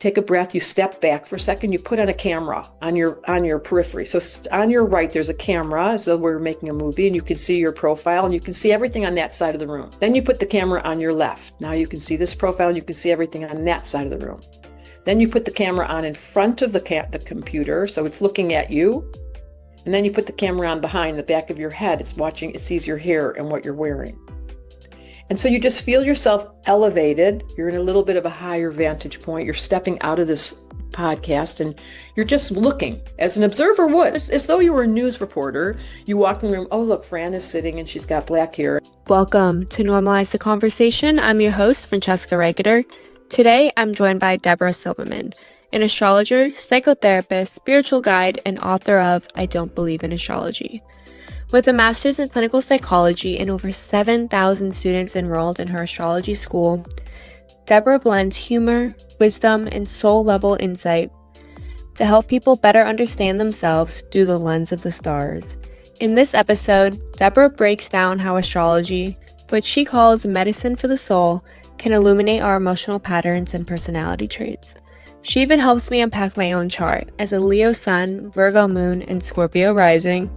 take a breath, you step back for a second, you put on a camera on your periphery. So on your right, there's a camera as though we're making a movie, and you can see your profile and you can see everything on that side of the room. Then you put the camera on your left. Now you can see this profile and you can see everything on that side of the room. Then you put the camera on in front of the computer, so it's looking at you. And then you put the camera on behind the back of your head. It's watching, it sees your hair and what you're wearing. And so you just feel yourself elevated. You're in a little bit of a higher vantage point. You're stepping out of this podcast and you're just looking as an observer would, as though you were a news reporter. You walk in the room, oh, look, Fran is sitting and she's got black hair. Welcome to Normalize the Conversation. I'm your host, Francesca Reicherter. Today, I'm joined by Debra Silverman, an astrologer, psychotherapist, spiritual guide, and author of I Don't Believe in Astrology. With a master's in clinical psychology and over 7,000 students enrolled in her astrology school, Deborah blends humor, wisdom, and soul-level insight to help people better understand themselves through the lens of the stars. In this episode, Deborah breaks down how astrology, which she calls medicine for the soul, can illuminate our emotional patterns and personality traits. She even helps me unpack my own chart as a Leo Sun, Virgo Moon, and Scorpio Rising,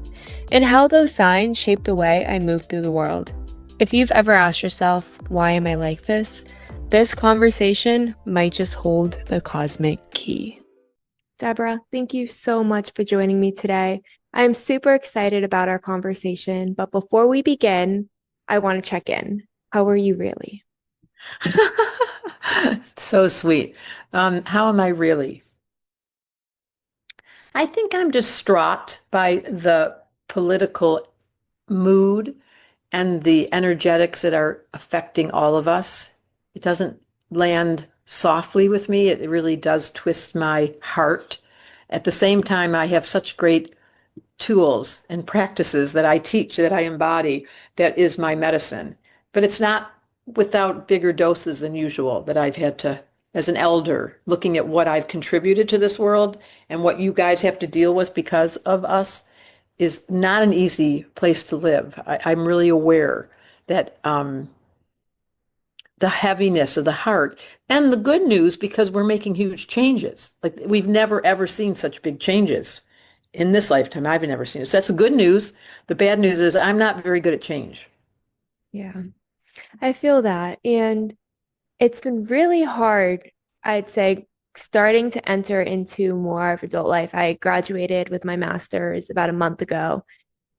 and how those signs shape the way I move through the world. If you've ever asked yourself, why am I like this? This conversation might just hold the cosmic key. Deborah, thank you so much for joining me today. I'm super excited about our conversation, but before we begin, I want to check in. How are you really? So sweet. How am I really? I think I'm distraught by the political mood and the energetics that are affecting all of us. It doesn't land softly with me. It really does twist my heart. At the same time, I have such great tools and practices that I teach, that I embody, that is my medicine. But it's not without bigger doses than usual that I've had to, as an elder, looking at what I've contributed to this world and what you guys have to deal with because of us is not an easy place to live. I'm really aware that the heaviness of the heart and the good news, because we're making huge changes. Like we've never, ever seen such big changes in this lifetime. I've never seen it. So that's the good news. The bad news is I'm not very good at change. Yeah, I feel that. And it's been really hard, I'd say, starting to enter into more of adult life. I graduated with my master's about a month ago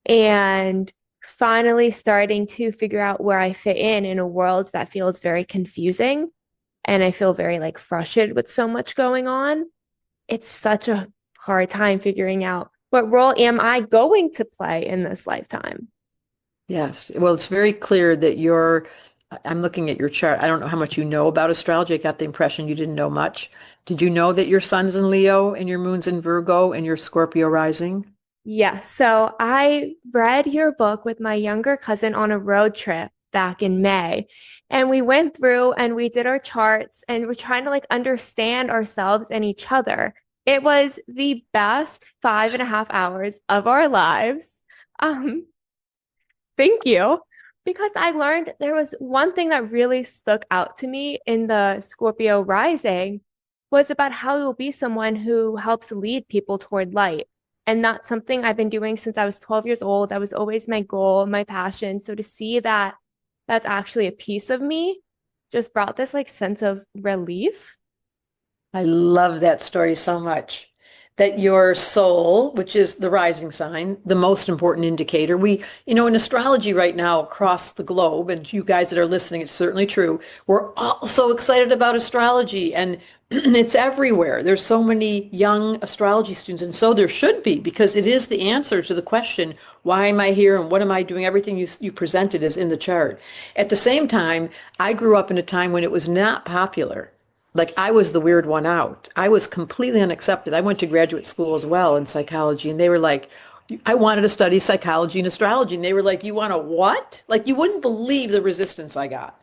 and finally starting to figure out where I fit in a world that feels very confusing. And I feel very frustrated with so much going on. It's such a hard time figuring out what role am I going to play in this lifetime. Yes. Well, it's very clear that I'm looking at your chart. I don't know how much you know about astrology. I got the impression you didn't know much. Did you know that your sun's in Leo and your moon's in Virgo and your Scorpio rising? Yes. So I read your book with my younger cousin on a road trip back in May. And we went through and we did our charts and we're trying to understand ourselves and each other. It was the best 5.5 hours of our lives. Thank you. Because I learned there was one thing that really stuck out to me in the Scorpio rising was about how you'll be someone who helps lead people toward light. And that's something I've been doing since I was 12 years old. That was always my goal, my passion. So to see that that's actually a piece of me just brought this sense of relief. I love that story so much. That your soul, which is the rising sign, the most important indicator. In astrology right now across the globe, and you guys that are listening, it's certainly true. We're all so excited about astrology and it's everywhere. There's so many young astrology students, and so there should be, because it is the answer to the question, why am I here and what am I doing? Everything you presented is in the chart. At the same time, I grew up in a time when it was not popular. I was the weird one out. I was completely unaccepted. I went to graduate school as well in psychology, and they were like, I wanted to study psychology and astrology. And they were like, you want to what? You wouldn't believe the resistance I got.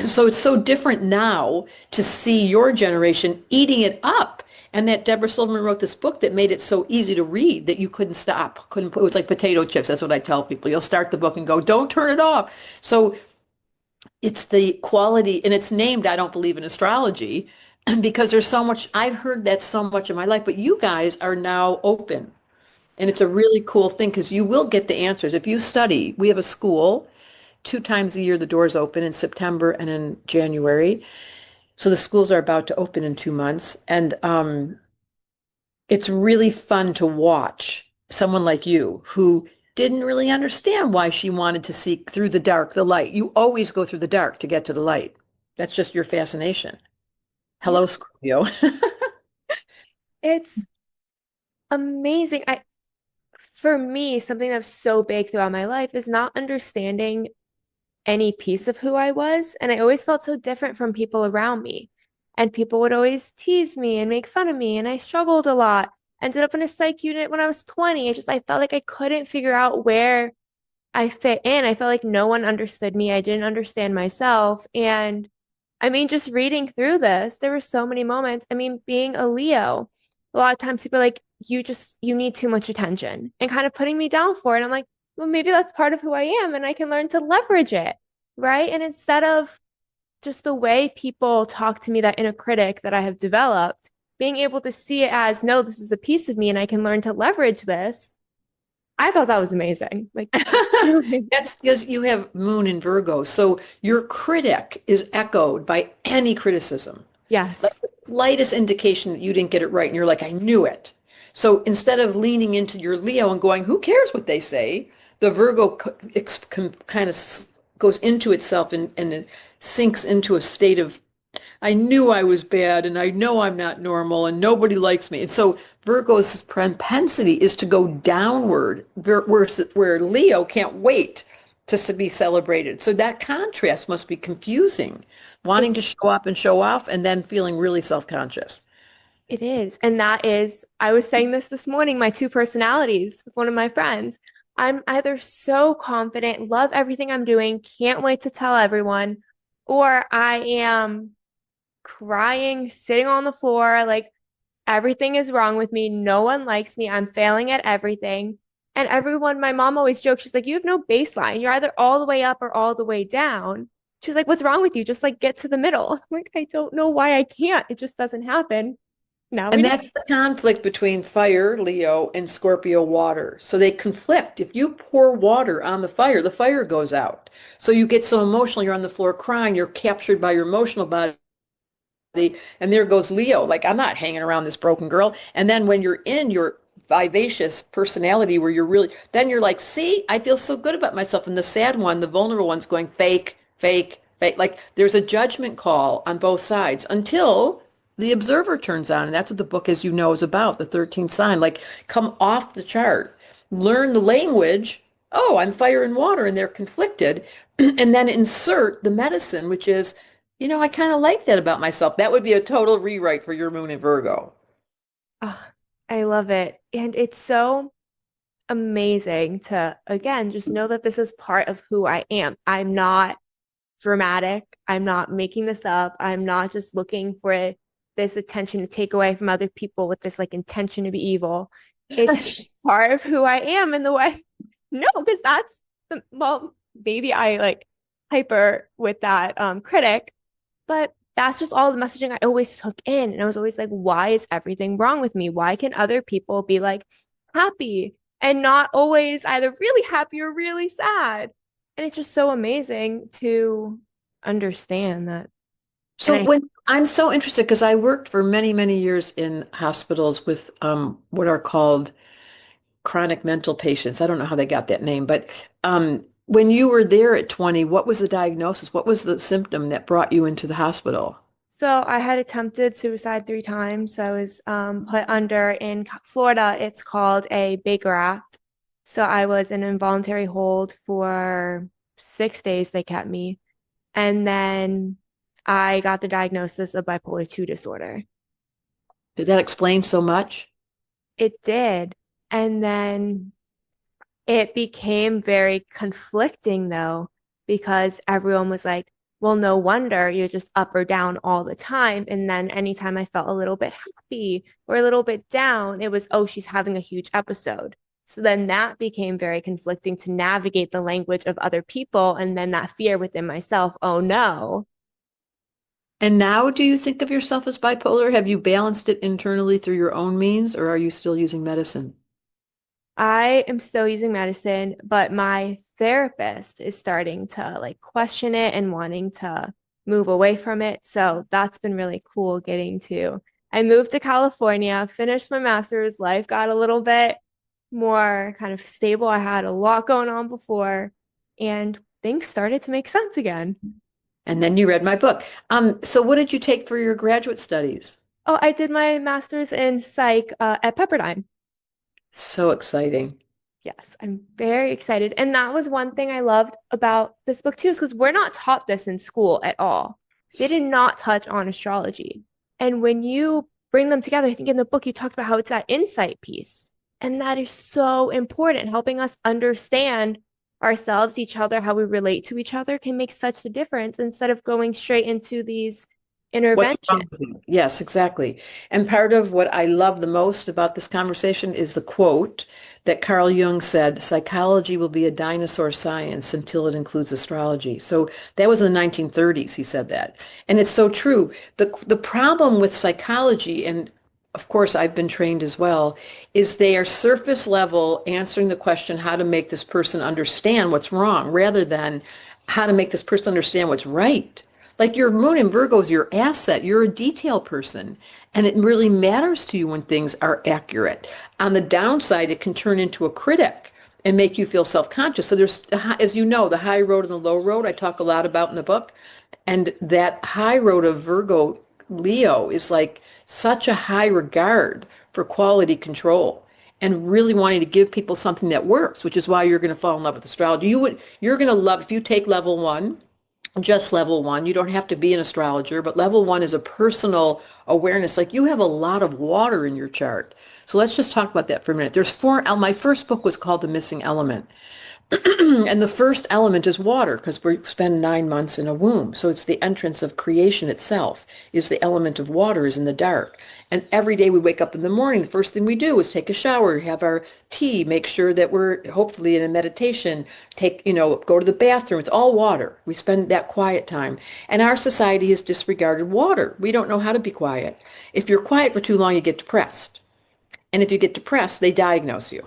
So it's so different now to see your generation eating it up. And that Debra Silverman wrote this book that made it so easy to read that you couldn't stop. It was like potato chips. That's what I tell people. You'll start the book and go, don't turn it off. So it's the quality, and it's named I Don't Believe in Astrology, because there's so much, I've heard that so much in my life, but you guys are now open. And it's a really cool thing because you will get the answers. If you study, we have a school 2 times a year, the doors open in September and in January. So the schools are about to open in 2 months. And it's really fun to watch someone like you who didn't really understand why she wanted to seek through the dark, the light. You always go through the dark to get to the light. That's just your fascination. Yeah, Hello, Scorpio. it's amazing. For me, something that's so big throughout my life is not understanding any piece of who I was. And I always felt so different from people around me. And people would always tease me and make fun of me. And I struggled a lot. Ended up in a psych unit when I was 20. I felt like I couldn't figure out where I fit in. I felt like no one understood me. I didn't understand myself. And I mean, just reading through this, there were so many moments. I mean, being a Leo, a lot of times people are like, you need too much attention and kind of putting me down for it. I'm like, well, maybe that's part of who I am and I can learn to leverage it. Right. And instead of just the way people talk to me, that inner critic that I have developed, being able to see it as, no, this is a piece of me and I can learn to leverage this. I thought that was amazing. Like, That's because you have Moon in Virgo. So your critic is echoed by any criticism. Like yes, the slightest indication that you didn't get it right, and you're like, I knew it. So instead of leaning into your Leo and going, who cares what they say? The Virgo kind of goes into itself and it sinks into a state of I knew I was bad and I know I'm not normal and nobody likes me. And so Virgo's propensity is to go downward, where Leo can't wait to be celebrated. So that contrast must be confusing, it, wanting to show up and show off and then feeling really self-conscious. it is. And that is, I was saying this morning, my two personalities with one of my friends. I'm either so confident, love everything I'm doing, can't wait to tell everyone, or I am crying, sitting on the floor, like everything is wrong with me. No one likes me. I'm failing at everything. And everyone, my mom always jokes, she's like, you have no baseline. You're either all the way up or all the way down. She's like, what's wrong with you? Just like get to the middle. I'm like, I don't know why I can't. It just doesn't happen. Now we And know. that's the conflict between fire, Leo, and Scorpio water. So they conflict. If you pour water on the fire goes out. So you get so emotional, you're on the floor crying, you're captured by your emotional body. And there goes Leo. Like, I'm not hanging around this broken girl. And then when you're in your vivacious personality where you're really, then you're like, see, I feel so good about myself. And the sad one, the vulnerable one's going fake, fake, fake. Like there's a judgment call on both sides until the observer turns on. And that's what the book, as you know, is about, the 13th sign. Like, come off the chart, learn the language. Oh, I'm fire and water, and they're conflicted. And then insert the medicine, which is I kind of like that about myself. That would be a total rewrite for your moon in Virgo. Oh, I love it. And it's so amazing to, again, just know that this is part of who I am. I'm not dramatic. I'm not making this up. I'm not just looking for this attention to take away from other people with this like intention to be evil. It's part of who I am in the way. No, because that's well, maybe I like hyper with that critic, but that's just all the messaging I always took in. And I was always like, why is everything wrong with me? Why can other people be like happy and not always either really happy or really sad? And it's just so amazing to understand that. And So I, when I'm so interested because I worked for many, many years in hospitals with what are called chronic mental patients. I don't know how they got that name, but when you were there at 20, what was the diagnosis? What was the symptom that brought you into the hospital? so I had attempted suicide 3 times. So I was put under in Florida. It's called a Baker Act. So I was in involuntary hold for 6 days. They kept me. And then I got the diagnosis of bipolar 2 disorder. Did that explain so much? It did. And then it became very conflicting though, because everyone was like, well, no wonder you're just up or down all the time. And then anytime I felt a little bit happy or a little bit down, it was, oh, she's having a huge episode. So then that became very conflicting to navigate the language of other people. And then that fear within myself, oh no. And now do you think of yourself as bipolar? Have you balanced it internally through your own means, or are you still using medicine? I am still using medicine, but my therapist is starting to like question it and wanting to move away from it. So that's been really cool getting to. I moved to California, finished my master's, life got a little bit more kind of stable. I had a lot going on before, and things started to make sense again. And then you read my book. So what did you take for your graduate studies? Oh, I did my master's in psych at Pepperdine. So exciting. Yes, I'm very excited. And that was one thing I loved about this book too, is because we're not taught this in school at all. They did not touch on astrology. And when you bring them together, I think in the book you talked about how it's that insight piece. And that is so important. Helping us understand ourselves, each other, how we relate to each other can make such a difference instead of going straight into these What's interventions. wrong with you? Yes, exactly. And part of what I love the most about this conversation is the quote that Carl Jung said, psychology will be a dinosaur science until it includes astrology. So that was in the 1930s, he said that. And it's so true. The problem with psychology, and of course I've been trained as well, is they are surface level answering the question how to make this person understand what's wrong rather than how to make this person understand what's right. Like your moon in Virgo is your asset. You're a detail person. And it really matters to you when things are accurate. On the downside, it can turn into a critic and make you feel self-conscious. So there's, as you know, the high road and the low road I talk a lot about in the book. And that high road of Virgo Leo is like such a high regard for quality control and really wanting to give people something that works, which is why you're going to fall in love with astrology. You're going to love, if you take level one, just level one. You don't have to be an astrologer, but level one is a personal awareness. Like you have a lot of water in your chart. So let's just talk about that for a minute. There's four, my first book was called The Missing Element. And the first element is water because we spend 9 months in a womb. So it's the entrance of creation itself is the element of water is in the dark. And every day we wake up in the morning, the first thing we do is take a shower, have our tea, make sure that we're hopefully in a meditation, go to the bathroom. It's all water. We spend that quiet time. And our society has disregarded water. We don't know how to be quiet. If you're quiet for too long, you get depressed. And if you get depressed, they diagnose you.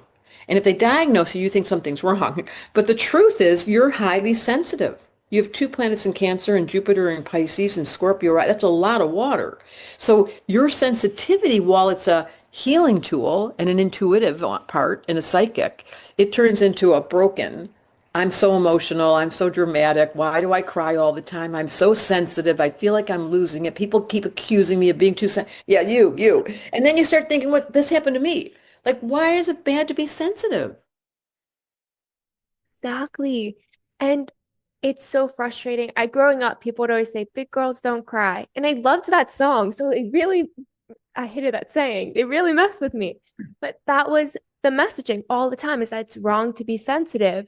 And if they diagnose you, you think something's wrong. But the truth is, you're highly sensitive. You have two planets in Cancer and Jupiter in Pisces and Scorpio. Right? That's a lot of water. So your sensitivity, while it's a healing tool and an intuitive part and a psychic, it turns into a broken. I'm so emotional. I'm so dramatic. Why do I cry all the time? I'm so sensitive. I feel like I'm losing it. People keep accusing me of being too sensitive. Yeah, you. And then you start thinking, what, this happened to me. Like, why is it bad to be sensitive? Exactly. And it's so frustrating. Growing up, people would always say, big girls don't cry. And I loved that song. So I hated that saying. It really messed with me. But that was the messaging all the time is that it's wrong to be sensitive.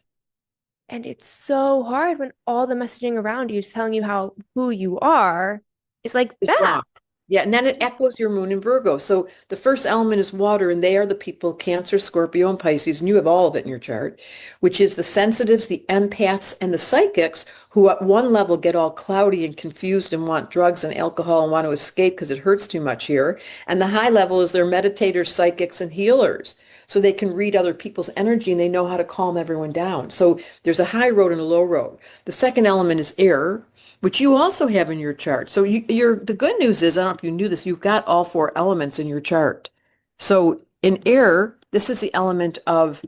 And it's so hard when all the messaging around you is telling you how who you are is like It's bad. wrong. Yeah, and then it echoes your moon in Virgo. So the first element is water, and they are the people, Cancer, Scorpio, and Pisces, and you have all of it in your chart, which is the sensitives, the empaths, and the psychics, who at one level get all cloudy and confused and want drugs and alcohol and want to escape because it hurts too much here. And the high level is they're meditators, psychics, and healers. So they can read other people's energy and they know how to calm everyone down. So there's a high road and a low road. The second element is air, which you also have in your chart. So the good news is, I don't know if you knew this, you've got all four elements in your chart. So in air, this is the element of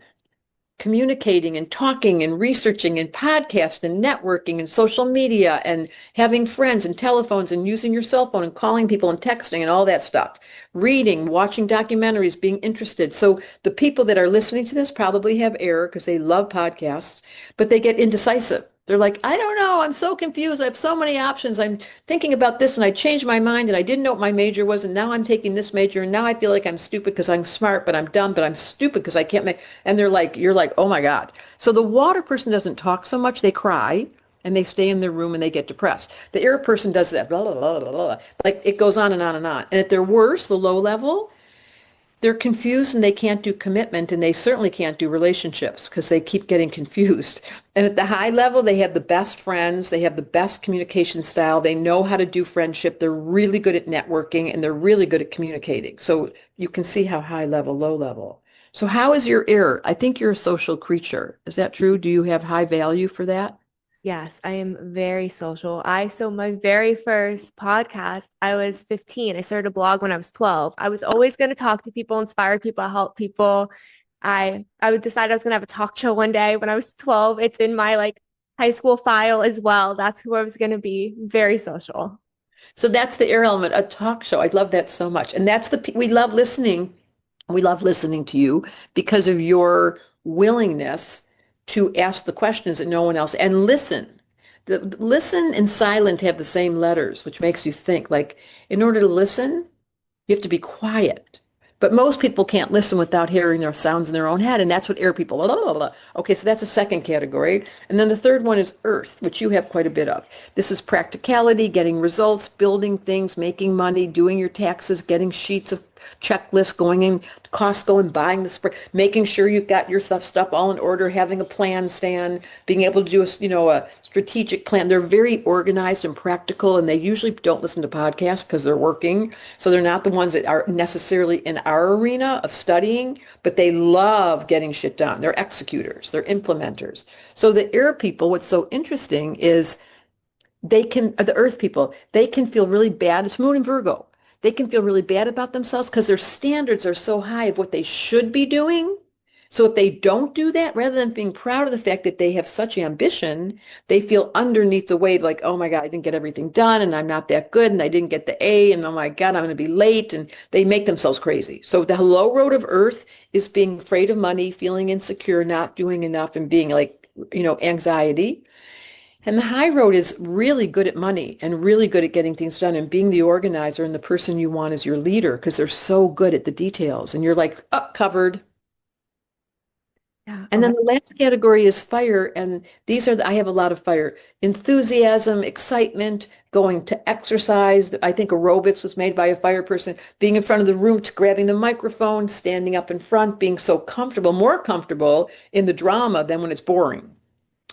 communicating and talking and researching and podcast and networking and social media and having friends and telephones and using your cell phone and calling people and texting and all that stuff. Reading, watching documentaries, being interested. So the people that are listening to this probably have error because they love podcasts, but they get indecisive. They're like, I don't know. I'm so confused. I have so many options. I'm thinking about this and I changed my mind and I didn't know what my major was. And now I'm taking this major. And now I feel like I'm stupid because I'm smart, but I'm dumb, but I'm stupid because I can't make. And you're like, oh my God. So the water person doesn't talk so much. They cry and they stay in their room and they get depressed. The air person does that, blah, blah, blah, blah, blah. Like it goes on and on and on. And at their worst, the low level, They're confused and they can't do commitment and they certainly can't do relationships because they keep getting confused. And at the high level, they have the best friends, they have the best communication style, they know how to do friendship, they're really good at networking and they're really good at communicating. So you can see how high level, low level. So how is your air? I think you're a social creature. Is that true? Do you have high value for that? Yes, I am very social. So my very first podcast, I was 15. I started a blog when I was 12. I was always going to talk to people, inspire people, help people. I would decide I was going to have a talk show one day when I was 12. It's in my like high school file as well. That's who I was going to be. Very social. So that's the air element, a talk show. I love that so much. And that's we love listening. We love listening to you because of your willingness to ask the questions that no one else and listen. Listen and silent have the same letters, which makes you think. Like in order to listen, you have to be quiet. But most people can't listen without hearing their sounds in their own head, and that's what air people. Blah, blah, blah. Okay, so that's a second category. And then the third one is earth, which you have quite a bit of. This is practicality, getting results, building things, making money, doing your taxes, getting sheets of checklists, going in Costco and buying the spray, making sure you've got your stuff all in order, having a plan stand, being able to do a strategic plan. They're very organized and practical, and they usually don't listen to podcasts because they're working. So they're not the ones that are necessarily in our arena of studying, but they love getting shit done. They're executors, they're implementers. So the air people, what's so interesting is the earth people, they can feel really bad. It's Moon and Virgo. They can feel really bad about themselves because their standards are so high of what they should be doing. So if they don't do that, rather than being proud of the fact that they have such ambition, they feel underneath the wave like, oh my God, I didn't get everything done and I'm not that good and I didn't get the A and oh my God, I'm going to be late. And they make themselves crazy. So the low road of earth is being afraid of money, feeling insecure, not doing enough and being like, anxiety. And the high road is really good at money and really good at getting things done and being the organizer and the person you want as your leader because they're so good at the details. And you're like, oh, covered. Yeah. And then the last category is fire. And I have a lot of fire. Enthusiasm, excitement, going to exercise. I think aerobics was made by a fire person. Being in front of the room, grabbing the microphone, standing up in front, being so comfortable, more comfortable in the drama than when it's boring.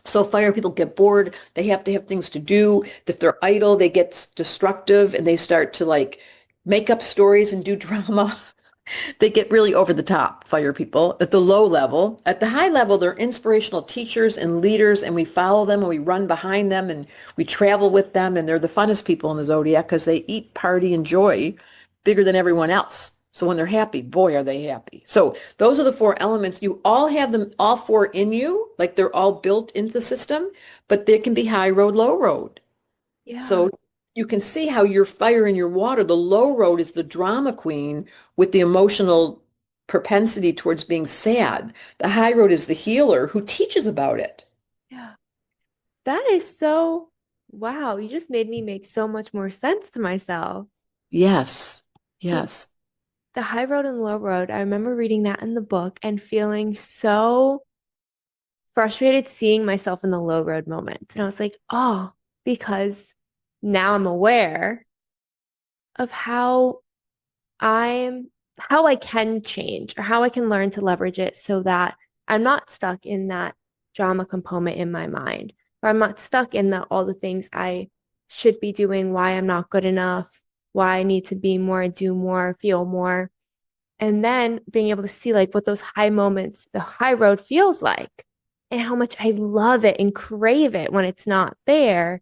So fire people get bored. They have to have things to do. If they're idle, they get destructive and they start to like make up stories and do drama. They get really over the top, fire people, at the low level. At the high level, they're inspirational teachers and leaders, and we follow them and we run behind them and we travel with them. And they're the funnest people in the Zodiac because they eat, party, and joy bigger than everyone else. So when they're happy, boy, are they happy. So those are the four elements. You all have them, all four in you, like they're all built into the system, but there can be high road, low road. Yeah. So you can see how your fire and your water, the low road is the drama queen with the emotional propensity towards being sad. The high road is the healer who teaches about it. Yeah. That is so, wow. You just made me make so much more sense to myself. Yes. The, Yes. the high road and low road, I remember reading that in the book and feeling so frustrated seeing myself in the low road moment. And I was like, oh, because now I'm aware of I'm how I can change or how I can learn to leverage it so that I'm not stuck in that drama component in my mind, or I'm not stuck in all the things I should be doing, why I'm not good enough, why I need to be more, do more, feel more. And then being able to see like what those high moments, the high road feels like, and how much I love it and crave it when it's not there.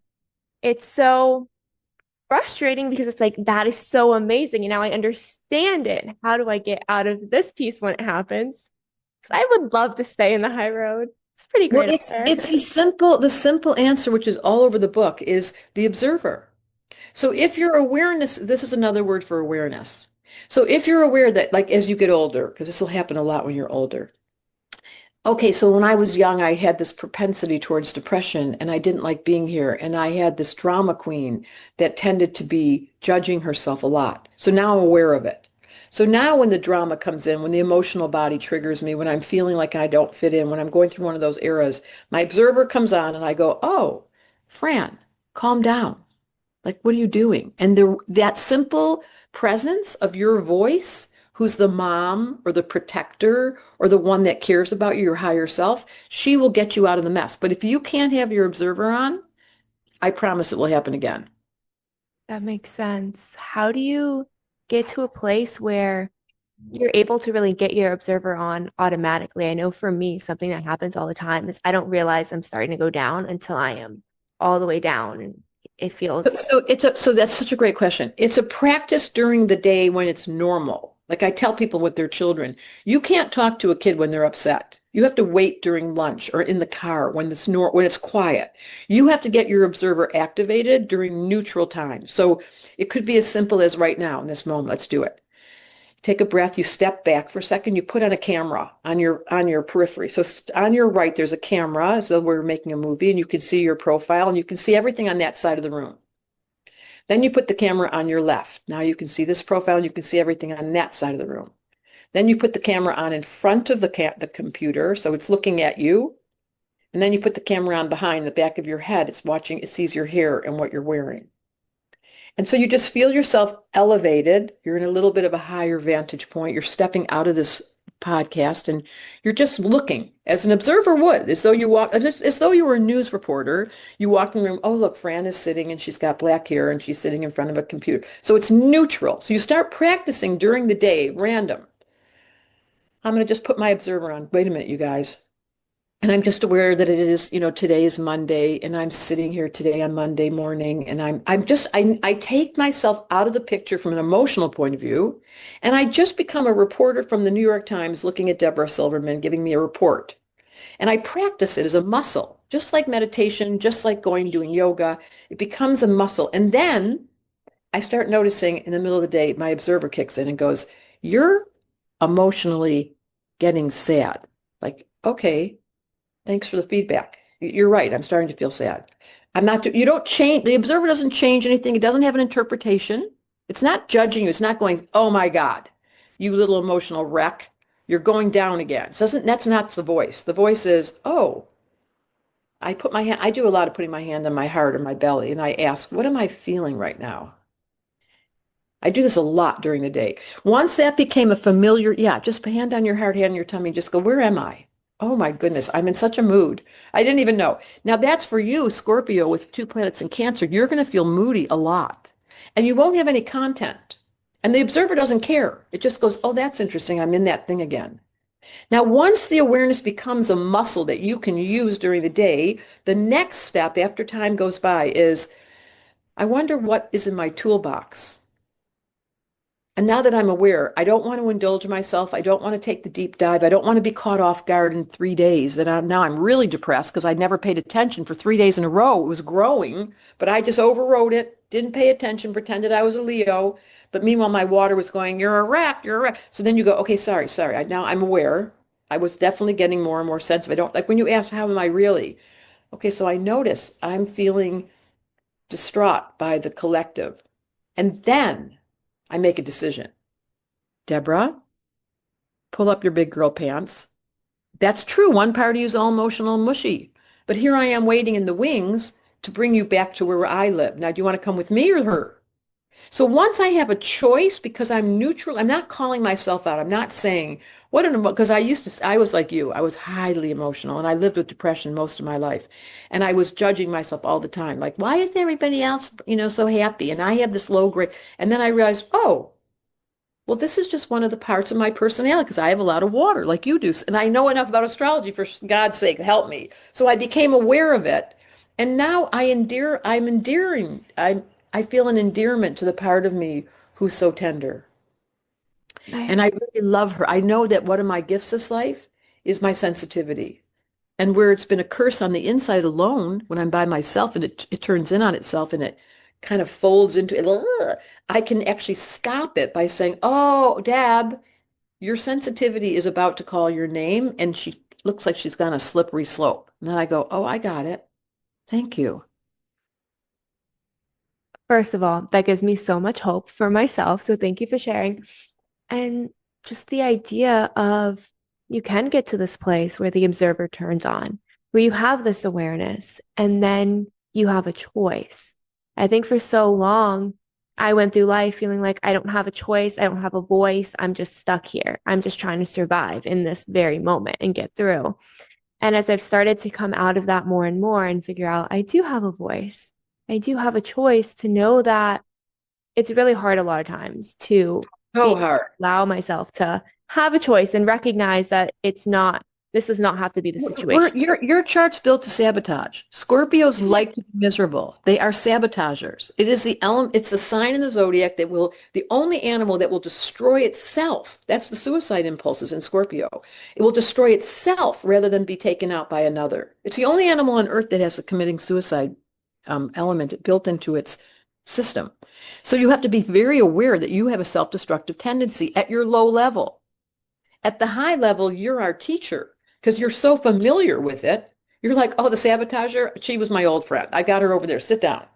It's so frustrating because it's like that is so amazing and now I understand it. How do I get out of this piece when it happens? Because I would love to stay in the high road. It's pretty Well, great up there. it's the simple answer, which is all over the book, is the observer. So if your awareness, this is another word for awareness. So if you're aware that, like, as you get older, because this will happen a lot when you're older. Okay, so when I was young, I had this propensity towards depression and I didn't like being here. And I had this drama queen that tended to be judging herself a lot. So now I'm aware of it. So now when the drama comes in, when the emotional body triggers me, when I'm feeling like I don't fit in, when I'm going through one of those eras, my observer comes on and I go, oh, Fran, calm down. Like, what are you doing? And that simple presence of your voice who's the mom or the protector or the one that cares about you, your higher self, she will get you out of the mess. But if you can't have your observer on, I promise it will happen again. That makes sense. How do you get to a place where you're able to really get your observer on automatically? I know for me, something that happens all the time is I don't realize I'm starting to go down until I am all the way down. And it feels, So that's such a great question. It's a practice during the day when it's normal. Like I tell people with their children, you can't talk to a kid when they're upset. You have to wait during lunch or in the car when it's quiet. You have to get your observer activated during neutral time. So it could be as simple as right now in this moment. Let's do it. Take a breath, you step back for a second, you put on a camera on your periphery. So on your right, there's a camera, so we're making a movie, and you can see your profile, and you can see everything on that side of the room. Then you put the camera on your left. Now you can see this profile, and you can see everything on that side of the room. Then you put the camera on in front of the computer, so it's looking at you. And then you put the camera on behind the back of your head. It's watching, it sees your hair and what you're wearing. And so you just feel yourself elevated. You're in a little bit of a higher vantage point. You're stepping out of this podcast and you're just looking as an observer would, as though you walk, as though you were a news reporter. You walk in the room. Oh, look, Fran is sitting and she's got black hair and she's sitting in front of a computer. So it's neutral. So you start practicing during the day, random. I'm going to just put my observer on. Wait a minute, you guys. And I'm just aware that it is, today is Monday and I'm sitting here today on Monday morning and I take myself out of the picture from an emotional point of view and I just become a reporter from the New York Times looking at Debra Silverman giving me a report. And I practice it as a muscle, just like meditation, just like doing yoga. It becomes a muscle. And then I start noticing in the middle of the day, my observer kicks in and goes, "You're emotionally getting sad." Like, okay. Thanks for the feedback. You're right. I'm starting to feel sad. You don't change, the observer doesn't change anything. It doesn't have an interpretation. It's not judging you. It's not going, "Oh my God, you little emotional wreck. You're going down again." That's not the voice. The voice is, "Oh, I do a lot of putting my hand on my heart or my belly and I ask, what am I feeling right now?" I do this a lot during the day. Once that became a familiar, yeah, just hand on your heart, hand on your tummy, just go, where am I? Oh my goodness, I'm in such a mood. I didn't even know. Now that's for you, Scorpio, with 2 planets in Cancer. You're going to feel moody a lot and you won't have any content. And the observer doesn't care. It just goes, oh, that's interesting. I'm in that thing again. Now, once the awareness becomes a muscle that you can use during the day, the next step after time goes by is, I wonder what is in my toolbox. And now that I'm aware, I don't want to indulge myself. I don't want to take the deep dive. I don't want to be caught off guard in 3 days. Now I'm really depressed because I never paid attention for 3 days in a row. It was growing, but I just overrode it, didn't pay attention, pretended I was a Leo. But meanwhile, my water was going, "You're a wreck, you're a wreck." So then you go, okay, sorry. Now I'm aware. I was definitely getting more and more sensitive. I don't like when you ask, how am I really? Okay, so I notice I'm feeling distraught by the collective. And then I make a decision. Deborah, pull up your big girl pants. That's true. One part of you is all emotional and mushy. But here I am waiting in the wings to bring you back to where I live. Now, do you want to come with me or her? So once I have a choice, because I'm neutral, I'm not calling myself out. I'm not saying, because I was like you. I was highly emotional and I lived with depression most of my life. And I was judging myself all the time. Like, why is everybody else, so happy? And I have this low grade. And then I realized, oh, well, this is just one of the parts of my personality because I have a lot of water like you do. And I know enough about astrology, for God's sake, help me. So I became aware of it. And now I'm endearing. I feel an endearment to the part of me who's so tender. I, And I really love her. I know that one of my gifts this life is my sensitivity. And where it's been a curse on the inside alone, when I'm by myself and it turns in on itself and it kind of folds into it, I can actually stop it by saying, "Oh, Deb, your sensitivity is about to call your name and she looks like she's gone a slippery slope." And then I go, "Oh, I got it. Thank you." first of all, that gives me so much hope for myself. So thank you for sharing. And just the idea of you can get to this place where the observer turns on, where you have this awareness, and then you have a choice. I think for so long, I went through life feeling like I don't have a choice, I don't have a voice, I'm just stuck here. I'm just trying to survive in this very moment and get through. And as I've started to come out of that more and more and figure out I do have a voice, I do have a choice, to know that it's really hard a lot of times to So be hard. allow myself to have a choice and recognize that it's not, this does not have to be the situation. Your chart's built to sabotage. Scorpios like to be miserable. They are sabotagers. It is the element, it's the sign in the zodiac that will, the only animal that will destroy itself. That's the suicide impulses in Scorpio. It will destroy itself rather than be taken out by another. It's the only animal on earth that has a committing suicide element built into its system. So you have to be very aware that you have a self-destructive tendency at your low level. At the high level, you're our teacher because you're so familiar with it. You're like, oh, the sabotager, she was my old friend. I got her over there. Sit down.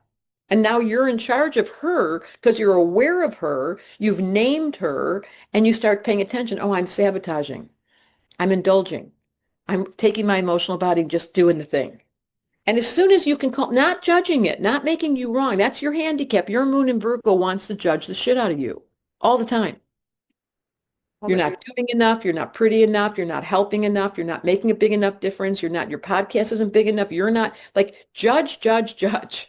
And now you're in charge of her because you're aware of her. You've named her and you start paying attention. Oh, I'm sabotaging. I'm indulging. I'm taking my emotional body and just doing the thing. And as soon as you can call, not judging it, not making you wrong, that's your handicap. Your moon in Virgo wants to judge the shit out of you all the time. All You're the not doing enough. You're not pretty enough. You're not helping enough. You're not making a big enough difference. You're not, your podcast isn't big enough. You're not like judge, judge, judge.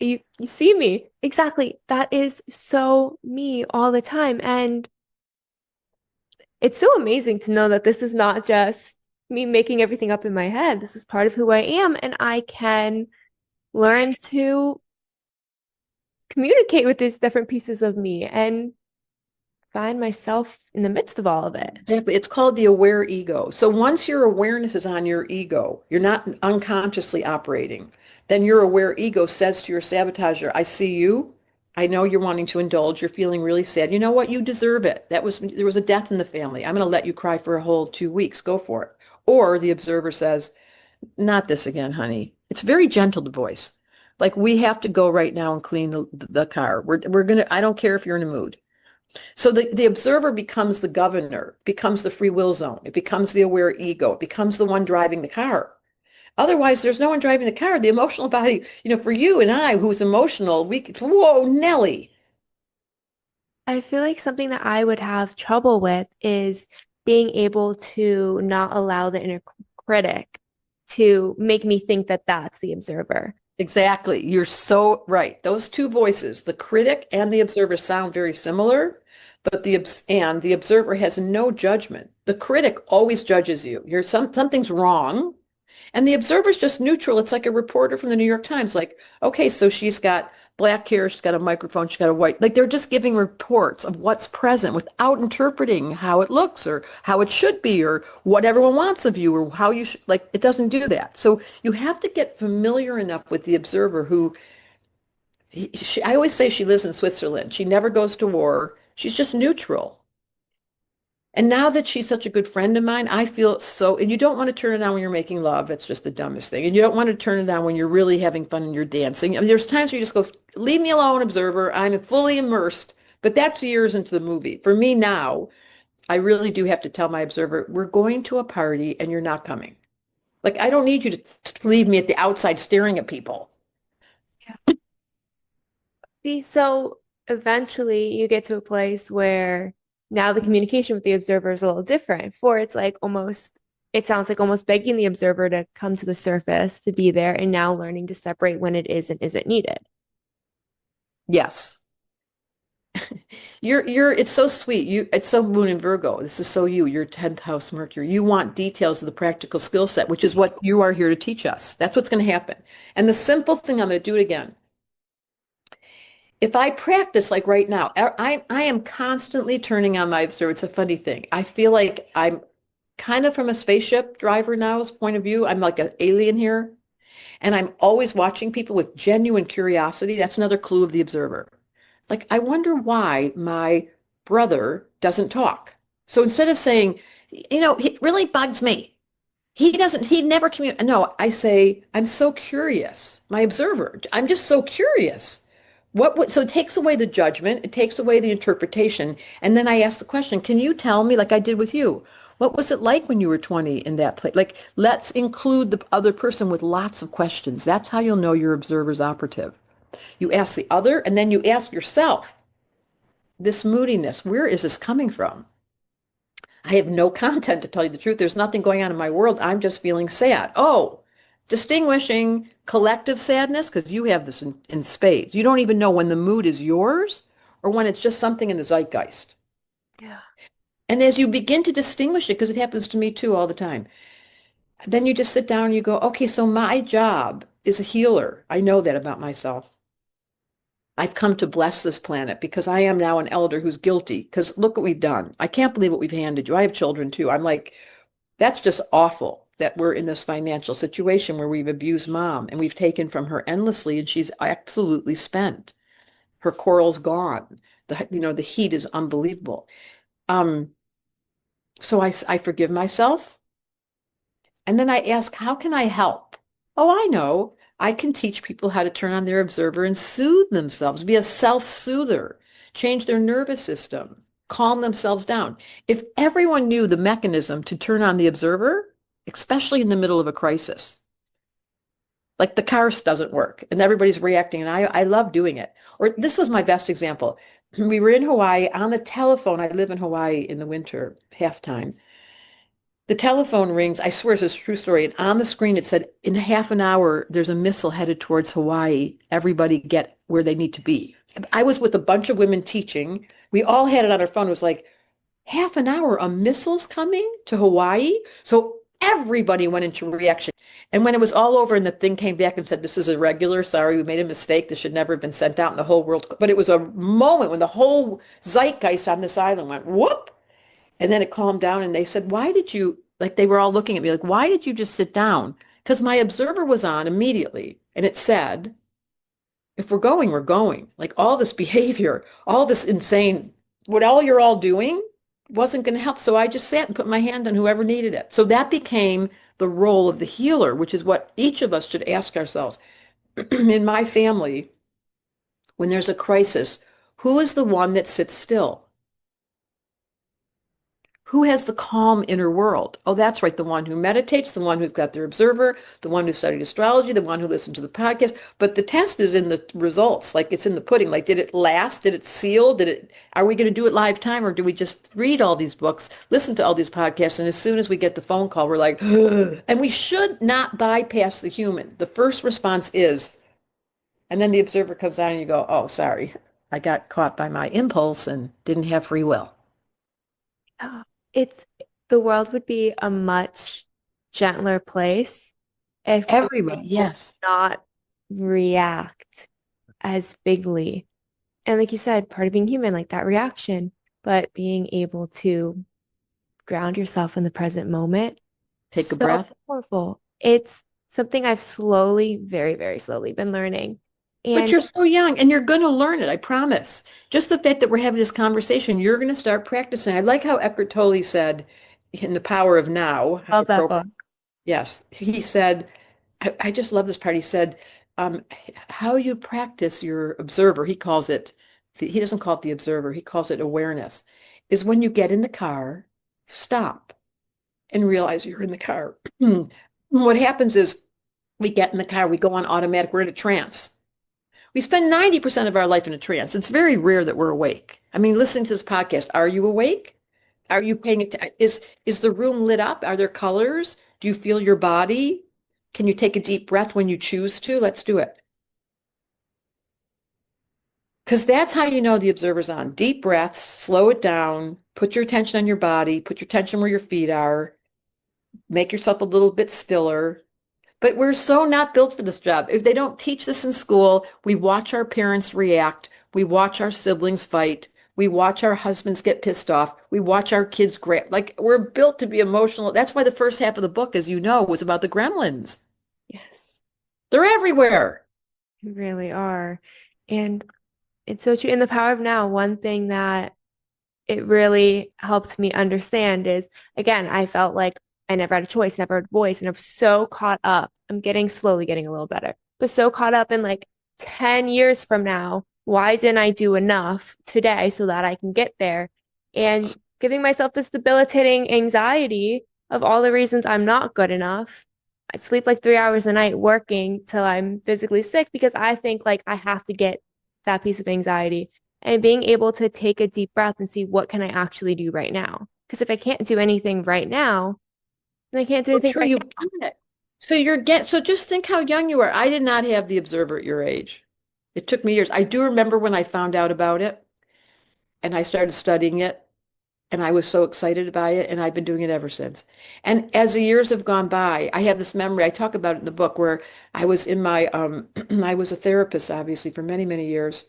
you see me. Exactly. That is so me all the time. And it's so amazing to know that this is not just me making everything up in my head. This is part of who I am, and I can learn to communicate with these different pieces of me and find myself in the midst of all of it. Exactly. It's called the aware ego. So once your awareness is on your ego, you're not unconsciously operating, then your aware ego says to your sabotager, I see you. I know you're wanting to indulge. You're feeling really sad. You know what? You deserve it. There was a death in the family. I'm going to let you cry for a whole 2 weeks. Go for it. Or the observer says, not this again, honey. It's very gentle to voice. Like we have to go right now and clean the car. We're gonna, I don't care if you're in a mood. So the observer becomes the governor, becomes the free will zone. It becomes the aware ego. It becomes the one driving the car. Otherwise, there's no one driving the car. The emotional body, for you and I, who's emotional, whoa, Nelly. I feel like something that I would have trouble with is being able to not allow the inner critic to make me think that that's the observer. Exactly. You're so right. Those two voices, the critic and the observer, sound very similar, but the observer has no judgment. The critic always judges you. Something's wrong. And the observer's just neutral. It's like a reporter from the New York Times, like, okay, so she's got black hair, she's got a microphone, she's got a white, like they're just giving reports of what's present without interpreting how it looks or how it should be or what everyone wants of you or how you should, like, it doesn't do that. So you have to get familiar enough with the observer who, I always say she lives in Switzerland. She never goes to war. She's just neutral. And now that she's such a good friend of mine, I feel so, and you don't want to turn it on when you're making love. It's just the dumbest thing. And you don't want to turn it on when you're really having fun and you're dancing. I mean, there's times where you just go, leave me alone, observer. I'm fully immersed. But that's years into the movie. For me now, I really do have to tell my observer, we're going to a party and you're not coming. Like, I don't need you to leave me at the outside staring at people. Yeah. See, so eventually you get to a place where now the communication with the observer is a little different. For it's like almost, it sounds like almost begging the observer to come to the surface, to be there, and now learning to separate when it is and isn't needed. Yes. It's so sweet. It's so Moon in Virgo. This is so you, your 10th house Mercury. You want details of the practical skill set, which is what you are here to teach us. That's what's going to happen. And the simple thing, I'm going to do it again. If I practice like right now, I am constantly turning on my observer. It's a funny thing. I feel like I'm kind of from a spaceship driver now's point of view. I'm like an alien here. And I'm always watching people with genuine curiosity. That's another clue of the observer. Like, I wonder why my brother doesn't talk. So instead of saying, it really bugs me. He never communicates. No, I say, I'm so curious. My observer, I'm just so curious. So it takes away the judgment, it takes away the interpretation. And then I ask the question, can you tell me, like I did with you, what was it like when you were 20 in that place? Like, let's include the other person with lots of questions. That's how you'll know your observer's operative. You ask the other, and then you ask yourself, this moodiness, where is this coming from? I have no content to tell you the truth. There's nothing going on in my world. I'm just feeling sad. Oh, distinguishing collective sadness, because you have this in spades. You don't even know when the mood is yours or when it's just something in the zeitgeist. Yeah. And as you begin to distinguish it, because it happens to me too all the time, then you just sit down and you go, okay, so my job is a healer. I know that about myself. I've come to bless this planet because I am now an elder who's guilty. Because look what we've done. I can't believe what we've handed you. I have children too. I'm like, that's just awful that we're in this financial situation where we've abused mom and we've taken from her endlessly and she's absolutely spent. Her coral's gone. The heat is unbelievable. Um, so I forgive myself. And then I ask, how can I help? Oh, I know. I can teach people how to turn on their observer and soothe themselves, be a self-soother, change their nervous system, calm themselves down. If everyone knew the mechanism to turn on the observer, especially in the middle of a crisis, like the car doesn't work and everybody's reacting, and I love doing it. Or this was my best example. We were in Hawaii on the telephone. I live in Hawaii in the winter, half time. The telephone rings. I swear it's a true story. And on the screen, it said, in half an hour, there's a missile headed towards Hawaii. Everybody get where they need to be. I was with a bunch of women teaching. We all had it on our phone. It was like, half an hour, a missile's coming to Hawaii? So everybody went into reaction. And when it was all over and the thing came back and said, this is irregular, sorry, we made a mistake. This should never have been sent out in the whole world. But it was a moment when the whole zeitgeist on this island went, whoop. And then it calmed down and they said, why did you, like they were all looking at me like, why did you just sit down? Because my observer was on immediately and it said, if we're going, we're going. Like all this behavior, all this insane, what all you're all doing wasn't going to help. So I just sat and put my hand on whoever needed it. So that became the role of the healer, which is what each of us should ask ourselves. In my family, when there's a crisis, who is the one that sits still? Who has the calm inner world? Oh, that's right. The one who meditates, the one who's got their observer, the one who studied astrology, the one who listened to the podcast. But the test is in the results, like it's in the pudding. Like, did it last? Did it seal? Are we going to do it live time or do we just read all these books, listen to all these podcasts? And as soon as we get the phone call, we're like, and we should not bypass the human. The first response is, and then the observer comes on and you go, oh, sorry. I got caught by my impulse and didn't have free will. Oh, it's the world would be a much gentler place if we Everybody, did yes. not react as bigly. And like you said, part of being human, like that reaction, but being able to ground yourself in the present moment, Take a so breath. powerful. It's something I've slowly, very, very slowly been learning. But And you're so young and you're going to learn it, I promise. Just the fact that we're having this conversation, you're going to start practicing. I like how Eckhart Tolle said in The Power of Now, love that appropriate. book. Yes, he said, I just love this part. He said, um, how you practice your observer, he calls it, he doesn't call it the observer, he calls it awareness, is when you get in the car, stop and realize you're in the car. What happens is we get in the car, we go on automatic, we're in a trance. We spend 90% of our life in a trance. It's very rare that we're awake. I mean, listening to this podcast, are you awake? Are you paying attention? Is the room lit up? Are there colors? Do you feel your body? Can you take a deep breath when you choose to? Let's do it. Because that's how you know the observer's on. Deep breaths, slow it down, put your attention on your body, put your attention where your feet are, make yourself a little bit stiller. But we're so not built for this job. If they don't teach this in school, we watch our parents react. We watch our siblings fight. We watch our husbands get pissed off. We watch our kids grab. Like we're built to be emotional. That's why the first half of the book, as you know, was about the gremlins. Yes, They're everywhere. you really are. And it's so true. In the power of now, one thing that it really helped me understand is, again, I felt like I never had a choice, never had a voice, and I'm so caught up. I'm slowly getting a little better, but so caught up in like 10 years from now, why didn't I do enough today so that I can get there? And giving myself this debilitating anxiety of all the reasons I'm not good enough I sleep like 3 hours a night working till I'm physically sick because I think like I have to get that piece of anxiety and being able to take a deep breath and see what can I actually do right now. Because if I can't do anything right now, then I can't do So anything true. right You now. so just think how young you are. I did not have the Observer at your age. It took me years. I do remember when I found out about it and I started studying it and I was so excited by it and I've been doing it ever since. And as the years have gone by, I have this memory. I talk about it in the book where I was in my I was a therapist obviously for many, many years.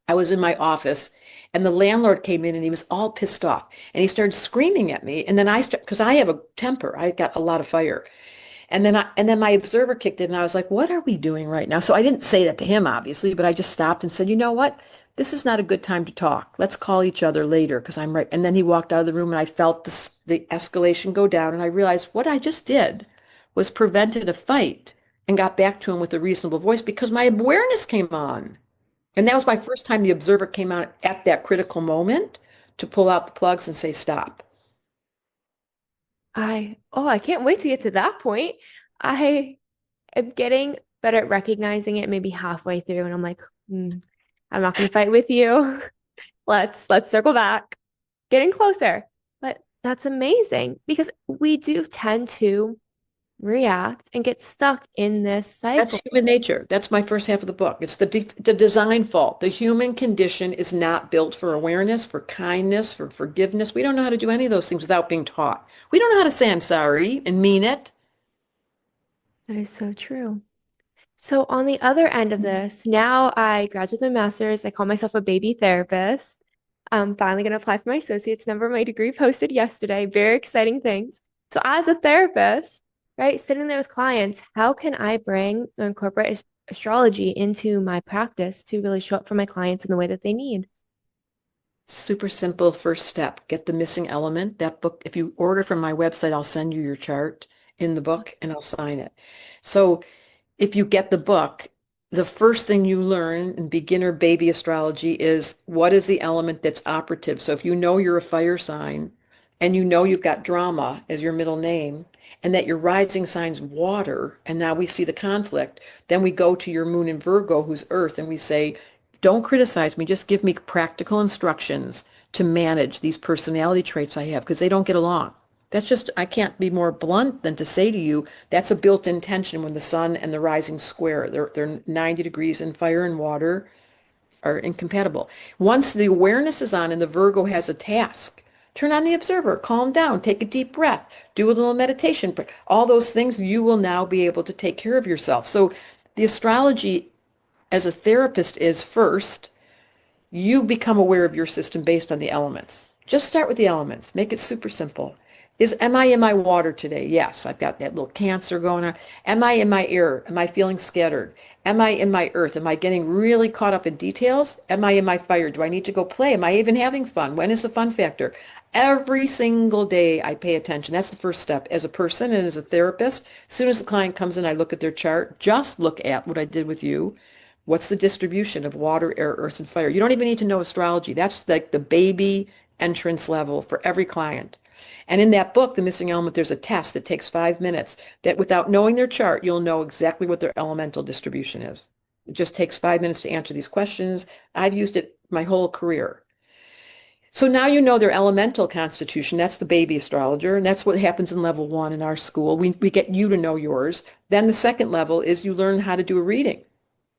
I was in my office and the landlord came in and he was all pissed off and he started screaming at me and then because I have a temper. I got a lot of fire. And then my observer kicked in and I was like, what are we doing right now? So I didn't say that to him, obviously, but I just stopped and said, you know what? This is not a good time to talk. Let's call each other later because I'm right. And then he walked out of the room and I felt the escalation go down. And I realized what I just did was prevented a fight and got back to him with a reasonable voice because my awareness came on. And that was my first time the observer came out at that critical moment to pull out the plugs and say, stop. I can't wait to get to that point. I am getting better at recognizing it maybe halfway through, and I'm like, I'm not going to fight with you. Let's circle back. Getting closer. But that's amazing because we do tend to react and get stuck in this That's cycle. human nature. That's my first half of the book. It's the design fault. The human condition is not built for awareness, for kindness, for forgiveness. We don't know how to do any of those things without being taught. We don't know how to say I'm sorry and mean it. That is so true. So on the other end of this, now I graduated my master's. I call myself a baby therapist. I'm finally going to apply for my associate's number. My degree posted yesterday. Very exciting things. So as a therapist, right, sitting there with clients, how can I bring or incorporate astrology into my practice to really show up for my clients in the way that they need? Super simple first step. Get the missing element. That book, if you order from my website, I'll send you your chart in the book and I'll sign it. So if you get the book, the first thing you learn in beginner baby astrology is what is the element that's operative. So if you know you're a fire sign and you know you've got drama as your middle name and that your rising sign's water, and now we see the conflict, then we go to your moon in Virgo, who's earth, and we say, don't criticize me, just give me practical instructions to manage these personality traits I have because they don't get along. That's just, I can't be more blunt than to say to you, that's a built-in tension when the sun and the rising square. They're 90 degrees and fire and water are incompatible. Once the awareness is on and the Virgo has a task, turn on the observer, calm down, take a deep breath, do a little meditation. All those things, you will now be able to take care of yourself. So the astrology as a therapist is first, you become aware of your system based on the elements. Just start with the elements. Make it super simple. Am I in my water today? Yes, I've got that little Cancer going on. Am I in my air? Am I feeling scattered? Am I in my earth? Am I getting really caught up in details? Am I in my fire? Do I need to go play? Am I even having fun? When is the fun factor? Every single day I pay attention. That's the first step. As a person and as a therapist, as soon as the client comes in, I look at their chart. Just look at what I did with you. What's the distribution of water, air, earth, and fire? You don't even need to know astrology. That's like the baby entrance level for every client. And in that book, The Missing Element, there's a test that takes 5 minutes that without knowing their chart, you'll know exactly what their elemental distribution is. It just takes 5 minutes to answer these questions. I've used it my whole career. So now you know their elemental constitution. That's the baby astrologer. And that's what happens in level 1 in our school. We get you to know yours. Then the second level is you learn how to do a reading.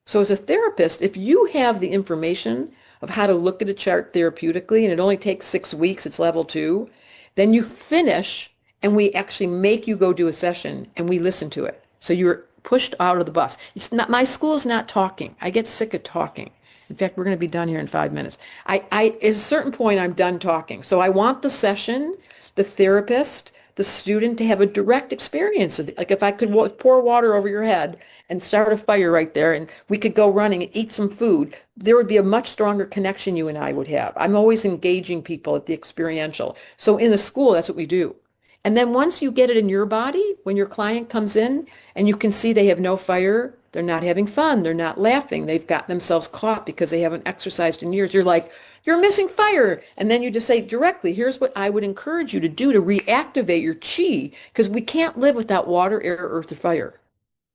So as a therapist, if you have the information of how to look at a chart therapeutically, and it only takes 6 weeks, it's level 2, then you finish and we actually make you go do a session and we listen to it. So you're pushed out of the bus. It's not, my school is not talking. I get sick of talking. In fact, we're going to be done here in 5 minutes. At a certain point, I'm done talking. So I want the session, the therapist, the student to have a direct experience of it. Like if I could pour water over your head and start a fire right there and we could go running and eat some food, there would be a much stronger connection you and I would have. I'm always engaging people at the experiential. So in the school, that's what we do. And then once you get it in your body, when your client comes in and you can see they have no fire, they're not having fun, they're not laughing, they've got themselves caught because they haven't exercised in years. You're like, you're missing fire. And then you just say directly, here's what I would encourage you to do to reactivate your chi, because we can't live without water, air, earth, or fire.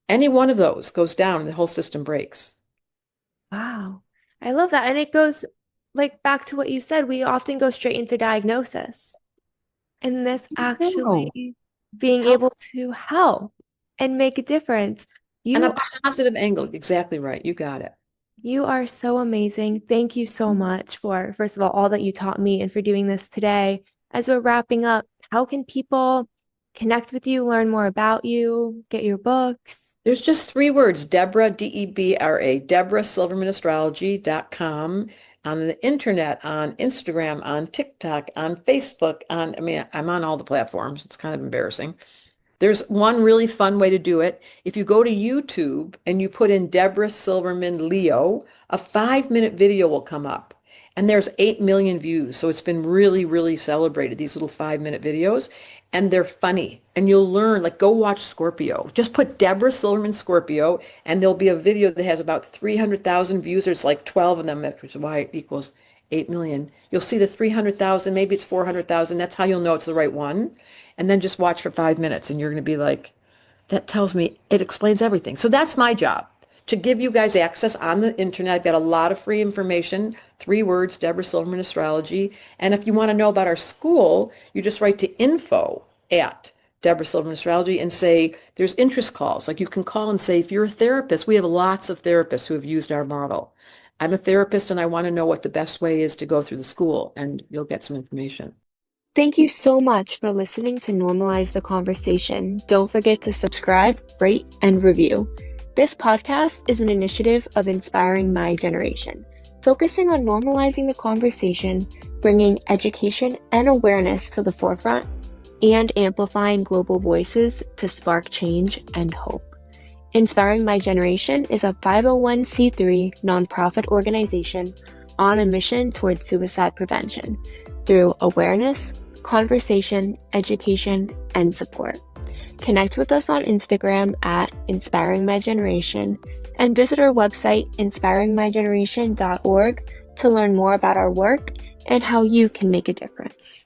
Any one of those goes down and the whole system breaks. Wow. I love that. And it goes like back to what you said, we often go straight into diagnosis. And this No. actually being Help. able to help and make a difference. And You a positive angle. Exactly right. You got it. you are so amazing. Thank you so much for, first of all that you taught me and for doing this today. As we're wrapping up, how can people connect with you, learn more about you, get your books? There's just three words, Deborah, Debra, DebraSilvermanAstrology.com, on the internet, on Instagram, on TikTok, on Facebook, I'm on all the platforms. It's kind of embarrassing. There's one really fun way to do it. If you go to YouTube and you put in Debra Silverman Leo, a 5-minute video will come up. And there's 8 million views. So it's been really, really celebrated, these little 5-minute videos. And they're funny. And you'll learn, like, go watch Scorpio. Just put Debra Silverman Scorpio, and there'll be a video that has about 300,000 views. There's like 12 of them, which is why it equals 8 million. You'll see the 300,000, maybe it's 400,000. That's how you'll know it's the right one. And then just watch for 5 minutes, and you're going to be like, that tells me, it explains everything. So that's my job, to give you guys access on the internet. I've got a lot of free information. 3 words, Debra Silverman Astrology. And if you want to know about our school, you just write to info@ Debra Silverman Astrology and say there's interest calls. Like, you can call and say, if you're a therapist, we have lots of therapists who have used our model. I'm a therapist and I want to know what the best way is to go through the school, and you'll get some information. Thank you so much for listening to Normalize the Conversation. Don't forget to subscribe, rate, and review. This podcast is an initiative of Inspiring My Generation, focusing on normalizing the conversation, bringing education and awareness to the forefront, and amplifying global voices to spark change and hope. Inspiring My Generation is a 501c3 nonprofit organization on a mission towards suicide prevention through awareness, conversation, education, and support. Connect with us on Instagram at Inspiring My Generation and visit our website, inspiringmygeneration.org, to learn more about our work and how you can make a difference.